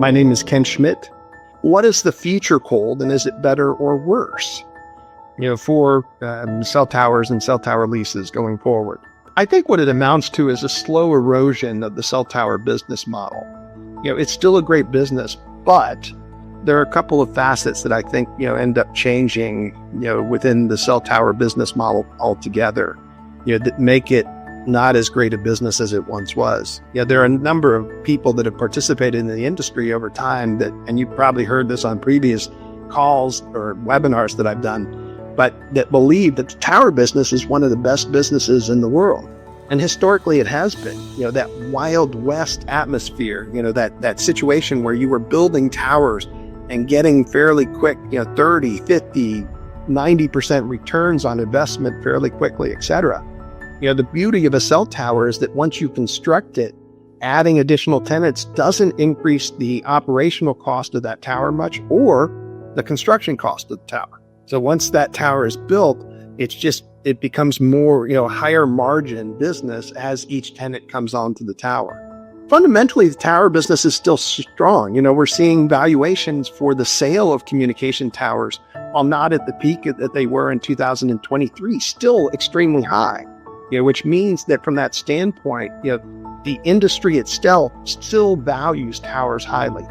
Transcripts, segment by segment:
My name is Ken Schmidt. What does the future hold, and is it better or worse, for cell towers and cell tower leases going forward? I think what it amounts to is a slow erosion of the cell tower business model. It's still a great business, but there are a couple of facets that I think, end up changing, within the cell tower business model altogether, that make it not as great a business as it once was. There are a number of people that have participated in the industry over time and you've probably heard this on previous calls or webinars that I've done, but that believe that the tower business is one of the best businesses in the world. And historically it has been, that Wild West atmosphere, that situation where you were building towers and getting fairly quick, 30, 50, 90% returns on investment fairly quickly, etc. The beauty of a cell tower is that once you construct it, adding additional tenants doesn't increase the operational cost of that tower much or the construction cost of the tower. So once that tower is built, it becomes more, higher margin business as each tenant comes onto the tower. Fundamentally, the tower business is still strong. We're seeing valuations for the sale of communication towers, while not at the peak that they were in 2023, still extremely high. Which means that from that standpoint, the industry itself still values towers highly.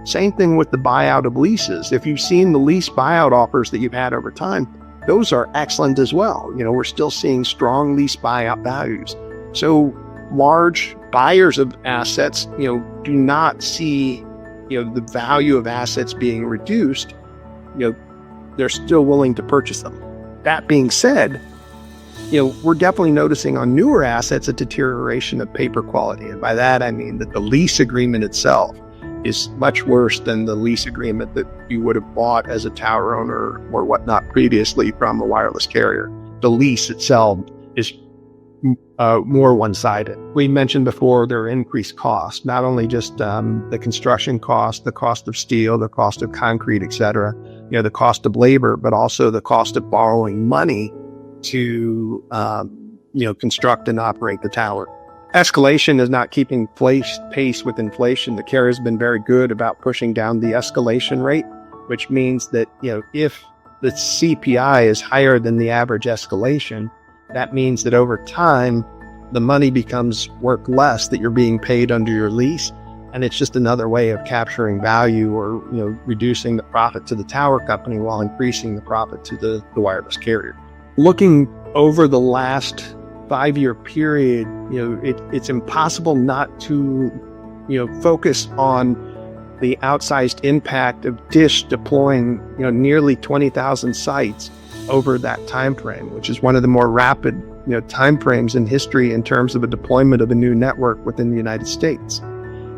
Same thing with the buyout of leases. If you've seen the lease buyout offers that you've had over time, those are excellent as well. We're still seeing strong lease buyout values. So large buyers of assets, do not see, the value of assets being reduced. They're still willing to purchase them. That being said, we're definitely noticing on newer assets a deterioration of paper quality. And by that, I mean that the lease agreement itself is much worse than the lease agreement that you would have bought as a tower owner or whatnot previously from a wireless carrier. The lease itself is more one-sided. We mentioned before there are increased costs, not only just the construction cost, the cost of steel, the cost of concrete, etc., the cost of labor, but also the cost of borrowing money to construct and operate the tower. Escalation is not keeping pace with inflation. The carrier has been very good about pushing down the escalation rate, which means that if the CPI is higher than the average escalation, that means that over time the money becomes worth less that you're being paid under your lease, and it's just another way of capturing value or reducing the profit to the tower company while increasing the profit to the wireless carrier. Looking over the last 5-year period, it's impossible not to, focus on the outsized impact of Dish deploying, nearly 20,000 sites over that time frame, which is one of the more rapid, time frames in history in terms of a deployment of a new network within the United States.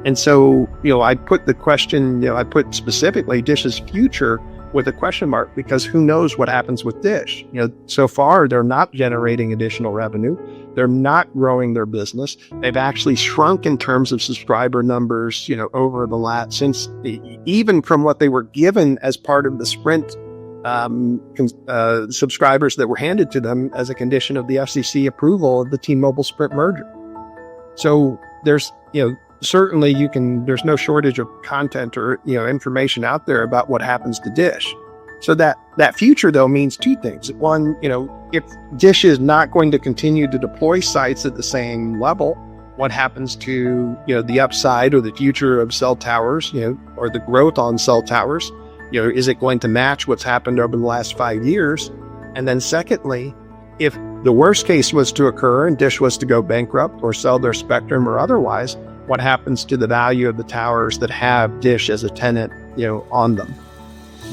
And so, I put the question, I put specifically Dish's future with a question mark, because who knows what happens with Dish. So far they're not generating additional revenue. They're not growing their business. They've actually shrunk in terms of subscriber numbers, over the last, even from what they were given as part of the Sprint subscribers that were handed to them as a condition of the FCC approval of the T-Mobile Sprint merger. So there's, certainly there's no shortage of content or, information out there about what happens to Dish. So that future though means two things. One, if Dish is not going to continue to deploy sites at the same level, what happens to, the upside or the future of cell towers, or the growth on cell towers? Is it going to match what's happened over the last 5 years? And then secondly, if the worst case was to occur and Dish was to go bankrupt or sell their spectrum or otherwise, what happens to the value of the towers that have Dish as a tenant, on them?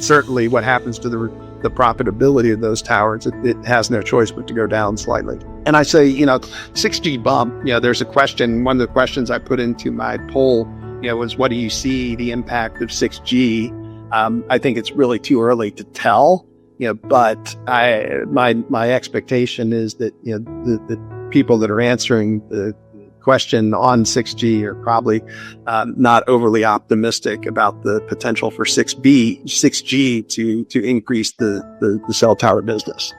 Certainly what happens to the profitability of those towers, it has no choice but to go down slightly. And I say, 6G bump, there's a question, one of the questions I put into my poll, was what do you see the impact of 6G? I think it's really too early to tell, but my expectation is that, the people that are answering the question on 6G are probably not overly optimistic about the potential for 6G to increase the cell tower business.